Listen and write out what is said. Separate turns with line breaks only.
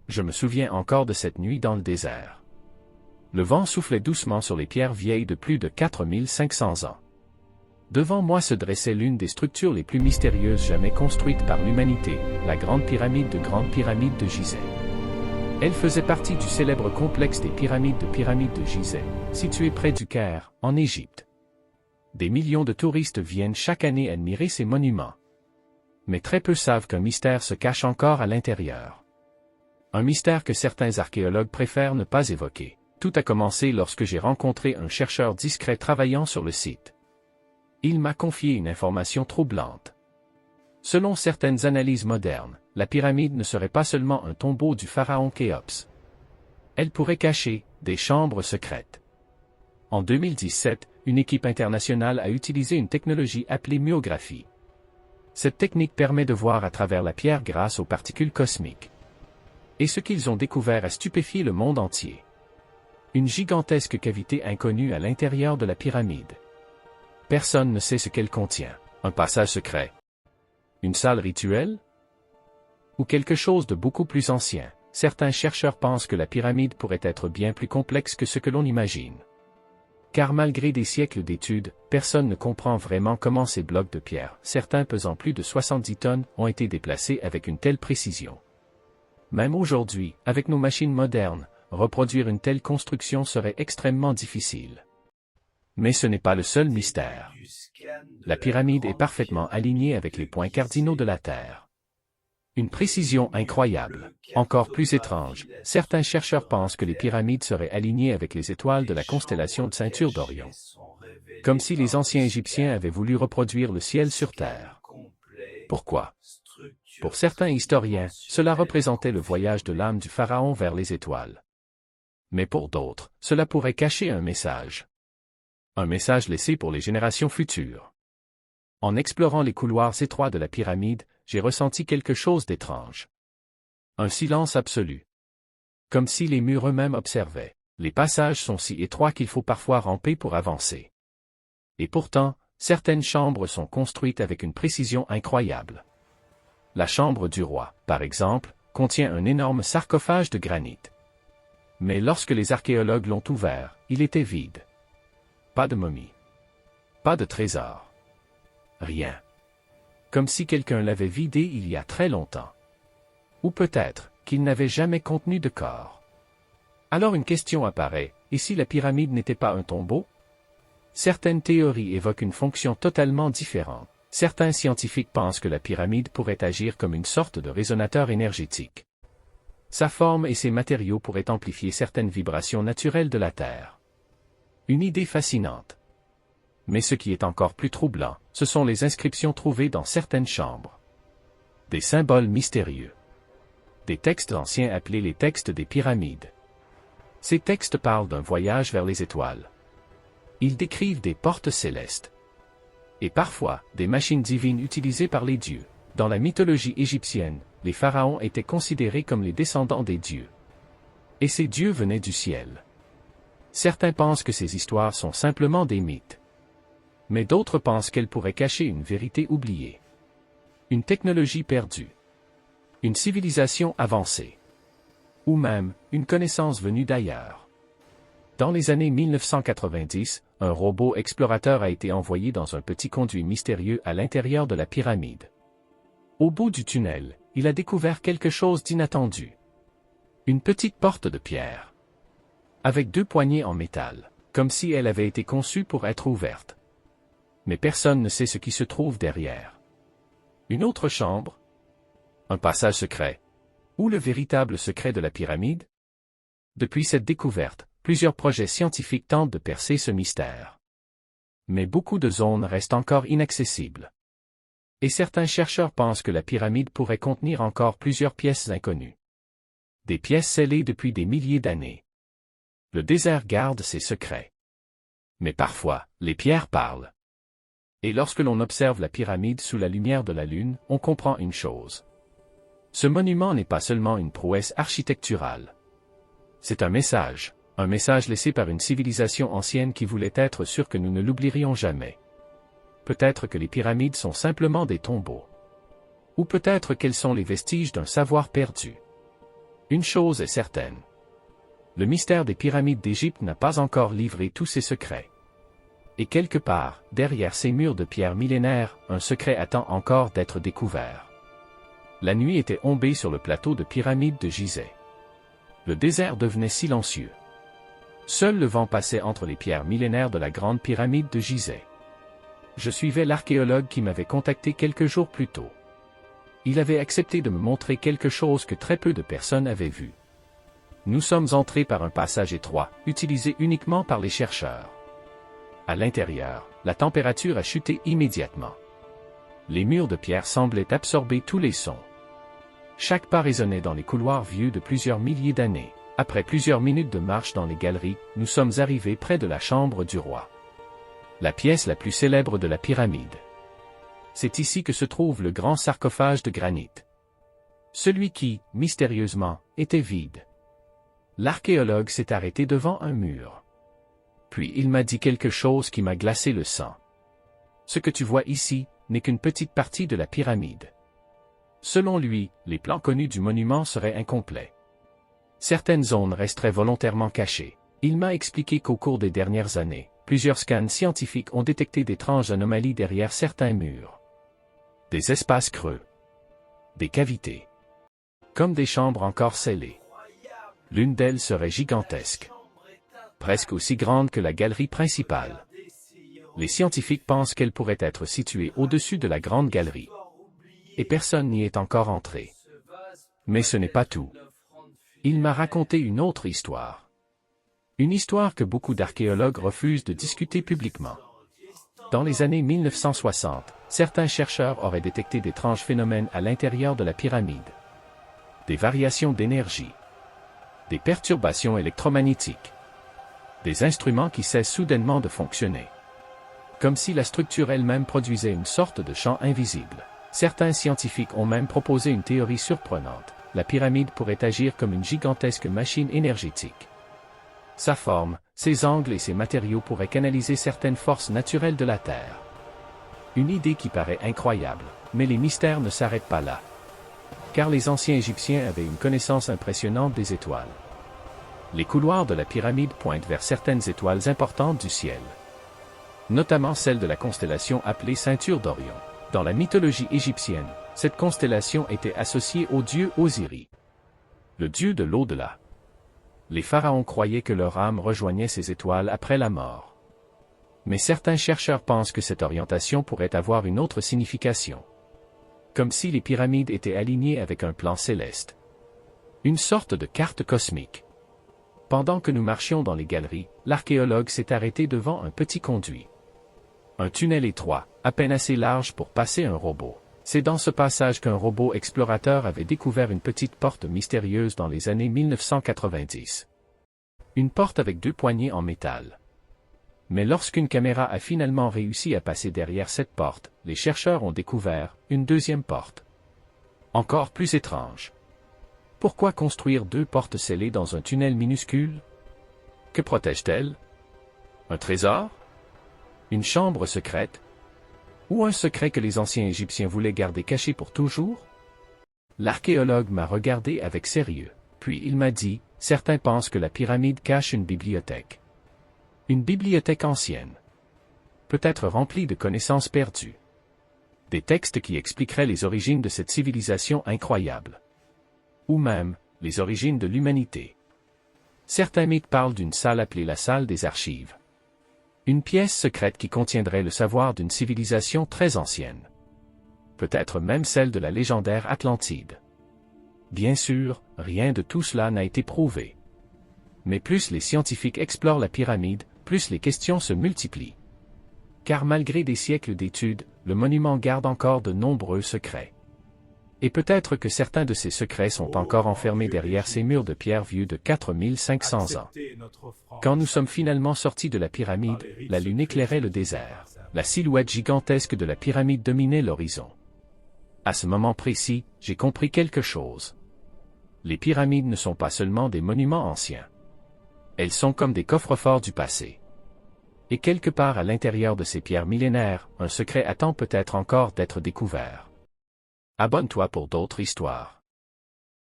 Je me souviens encore de cette nuit dans le désert. Le vent soufflait doucement sur les pierres vieilles de plus de 4500 ans. Devant moi se dressait l'une des structures les plus mystérieuses jamais construites par l'humanité, la Grande Pyramide de Gizeh. Elle faisait partie du célèbre complexe des pyramides de Gizeh, situé près du Caire, en Égypte. Des millions de touristes viennent chaque année admirer ces monuments. Mais très peu savent qu'un mystère se cache encore à l'intérieur. Un mystère que certains archéologues préfèrent ne pas évoquer. Tout a commencé lorsque j'ai rencontré un chercheur discret travaillant sur le site. Il m'a confié une information troublante. Selon certaines analyses modernes, la pyramide ne serait pas seulement un tombeau du pharaon Khéops. Elle pourrait cacher des chambres secrètes. En 2017, une équipe internationale a utilisé une technologie appelée myographie. Cette technique permet de voir à travers la pierre grâce aux particules cosmiques. Et ce qu'ils ont découvert a stupéfié le monde entier. Une gigantesque cavité inconnue à l'intérieur de la pyramide. Personne ne sait ce qu'elle contient. Un passage secret? Une salle rituelle? Ou quelque chose de beaucoup plus ancien? Certains chercheurs pensent que la pyramide pourrait être bien plus complexe que ce que l'on imagine. Car malgré des siècles d'études, personne ne comprend vraiment comment ces blocs de pierre, certains pesant plus de 70 tonnes, ont été déplacés avec une telle précision. Même aujourd'hui, avec nos machines modernes, reproduire une telle construction serait extrêmement difficile. Mais ce n'est pas le seul mystère. La pyramide est parfaitement alignée avec les points cardinaux de la Terre. Une précision incroyable. Encore plus étrange, certains chercheurs pensent que les pyramides seraient alignées avec les étoiles de la constellation de Ceinture d'Orion. Comme si les anciens Égyptiens avaient voulu reproduire le ciel sur Terre. Pourquoi? Pour certains historiens, cela représentait le voyage de l'âme du pharaon vers les étoiles. Mais pour d'autres, cela pourrait cacher un message. Un message laissé pour les générations futures. En explorant les couloirs étroits de la pyramide, j'ai ressenti quelque chose d'étrange. Un silence absolu. Comme si les murs eux-mêmes observaient. Les passages sont si étroits qu'il faut parfois ramper pour avancer. Et pourtant, certaines chambres sont construites avec une précision incroyable. La chambre du roi, par exemple, contient un énorme sarcophage de granit. Mais lorsque les archéologues l'ont ouvert, il était vide. Pas de momie. Pas de trésor. Rien. Comme si quelqu'un l'avait vidé il y a très longtemps. Ou peut-être qu'il n'avait jamais contenu de corps. Alors une question apparaît, et si la pyramide n'était pas un tombeau? Certaines théories évoquent une fonction totalement différente. Certains scientifiques pensent que la pyramide pourrait agir comme une sorte de résonateur énergétique. Sa forme et ses matériaux pourraient amplifier certaines vibrations naturelles de la Terre. Une idée fascinante. Mais ce qui est encore plus troublant, ce sont les inscriptions trouvées dans certaines chambres. Des symboles mystérieux. Des textes anciens appelés les textes des pyramides. Ces textes parlent d'un voyage vers les étoiles. Ils décrivent des portes célestes. Et parfois, des machines divines utilisées par les dieux. Dans la mythologie égyptienne, les pharaons étaient considérés comme les descendants des dieux. Et ces dieux venaient du ciel. Certains pensent que ces histoires sont simplement des mythes. Mais d'autres pensent qu'elles pourraient cacher une vérité oubliée. Une technologie perdue. Une civilisation avancée. Ou même, une connaissance venue d'ailleurs. Dans les années 1990, un robot explorateur a été envoyé dans un petit conduit mystérieux à l'intérieur de la pyramide. Au bout du tunnel, il a découvert quelque chose d'inattendu. Une petite porte de pierre. Avec 2 poignées en métal, comme si elle avait été conçue pour être ouverte. Mais personne ne sait ce qui se trouve derrière. Une autre chambre? Un passage secret? Ou le véritable secret de la pyramide? Depuis cette découverte, plusieurs projets scientifiques tentent de percer ce mystère. Mais beaucoup de zones restent encore inaccessibles. Et certains chercheurs pensent que la pyramide pourrait contenir encore plusieurs pièces inconnues. Des pièces scellées depuis des milliers d'années. Le désert garde ses secrets. Mais parfois, les pierres parlent. Et lorsque l'on observe la pyramide sous la lumière de la lune, on comprend une chose. Ce monument n'est pas seulement une prouesse architecturale. C'est un message laissé par une civilisation ancienne qui voulait être sûre que nous ne l'oublierions jamais. Peut-être que les pyramides sont simplement des tombeaux. Ou peut-être qu'elles sont les vestiges d'un savoir perdu. Une chose est certaine. Le mystère des pyramides d'Égypte n'a pas encore livré tous ses secrets. Et quelque part, derrière ces murs de pierre millénaires, un secret attend encore d'être découvert. La nuit était tombée sur le plateau de pyramide de Gizeh. Le désert devenait silencieux. Seul le vent passait entre les pierres millénaires de la grande pyramide de Gizeh. Je suivais l'archéologue qui m'avait contacté quelques jours plus tôt. Il avait accepté de me montrer quelque chose que très peu de personnes avaient vu. Nous sommes entrés par un passage étroit, utilisé uniquement par les chercheurs. À l'intérieur, la température a chuté immédiatement. Les murs de pierre semblaient absorber tous les sons. Chaque pas résonnait dans les couloirs vieux de plusieurs milliers d'années. Après plusieurs minutes de marche dans les galeries, nous sommes arrivés près de la chambre du roi. La pièce la plus célèbre de la pyramide. C'est ici que se trouve le grand sarcophage de granit. Celui qui, mystérieusement, était vide. L'archéologue s'est arrêté devant un mur. Puis il m'a dit quelque chose qui m'a glacé le sang. Ce que tu vois ici, n'est qu'une petite partie de la pyramide. Selon lui, les plans connus du monument seraient incomplets. Certaines zones resteraient volontairement cachées. Il m'a expliqué qu'au cours des dernières années, plusieurs scans scientifiques ont détecté d'étranges anomalies derrière certains murs. Des espaces creux. Des cavités. Comme des chambres encore scellées. L'une d'elles serait gigantesque. Presque aussi grande que la galerie principale. Les scientifiques pensent qu'elle pourrait être située au-dessus de la grande galerie. Et personne n'y est encore entré. Mais ce n'est pas tout. Il m'a raconté une autre histoire. Une histoire que beaucoup d'archéologues refusent de discuter publiquement. Dans les années 1960, certains chercheurs auraient détecté d'étranges phénomènes à l'intérieur de la pyramide. Des variations d'énergie. Des perturbations électromagnétiques. Des instruments qui cessent soudainement de fonctionner. Comme si la structure elle-même produisait une sorte de champ invisible. Certains scientifiques ont même proposé une théorie surprenante. La pyramide pourrait agir comme une gigantesque machine énergétique. Sa forme, ses angles et ses matériaux pourraient canaliser certaines forces naturelles de la Terre. Une idée qui paraît incroyable, mais les mystères ne s'arrêtent pas là. Car les anciens Égyptiens avaient une connaissance impressionnante des étoiles. Les couloirs de la pyramide pointent vers certaines étoiles importantes du ciel. Notamment celle de la constellation appelée Ceinture d'Orion. Dans la mythologie égyptienne, cette constellation était associée au dieu Osiris, le dieu de l'au-delà. Les pharaons croyaient que leur âme rejoignait ces étoiles après la mort. Mais certains chercheurs pensent que cette orientation pourrait avoir une autre signification. Comme si les pyramides étaient alignées avec un plan céleste. Une sorte de carte cosmique. Pendant que nous marchions dans les galeries, l'archéologue s'est arrêté devant un petit conduit. Un tunnel étroit, à peine assez large pour passer un robot. C'est dans ce passage qu'un robot explorateur avait découvert une petite porte mystérieuse dans les années 1990. Une porte avec 2 poignées en métal. Mais lorsqu'une caméra a finalement réussi à passer derrière cette porte, les chercheurs ont découvert une deuxième porte. Encore plus étrange. Pourquoi construire 2 portes scellées dans un tunnel minuscule? Que protège-t-elle? Un trésor? Une chambre secrète? Ou un secret que les anciens Égyptiens voulaient garder caché pour toujours? L'archéologue m'a regardé avec sérieux, puis il m'a dit, certains pensent que la pyramide cache une bibliothèque. Une bibliothèque ancienne. Peut-être remplie de connaissances perdues. Des textes qui expliqueraient les origines de cette civilisation incroyable. Ou même, les origines de l'humanité. Certains mythes parlent d'une salle appelée la salle des archives. Une pièce secrète qui contiendrait le savoir d'une civilisation très ancienne. Peut-être même celle de la légendaire Atlantide. Bien sûr, rien de tout cela n'a été prouvé. Mais plus les scientifiques explorent la pyramide, plus les questions se multiplient. Car malgré des siècles d'études, le monument garde encore de nombreux secrets. Et peut-être que certains de ces secrets sont encore enfermés derrière ces murs de pierre vieux de 4500 ans. Quand nous sommes finalement sortis de la pyramide, la lune éclairait le désert. La silhouette gigantesque de la pyramide dominait l'horizon. À ce moment précis, j'ai compris quelque chose. Les pyramides ne sont pas seulement des monuments anciens. Elles sont comme des coffres-forts du passé. Et quelque part à l'intérieur de ces pierres millénaires, un secret attend peut-être encore d'être découvert. Abonne-toi pour d'autres histoires.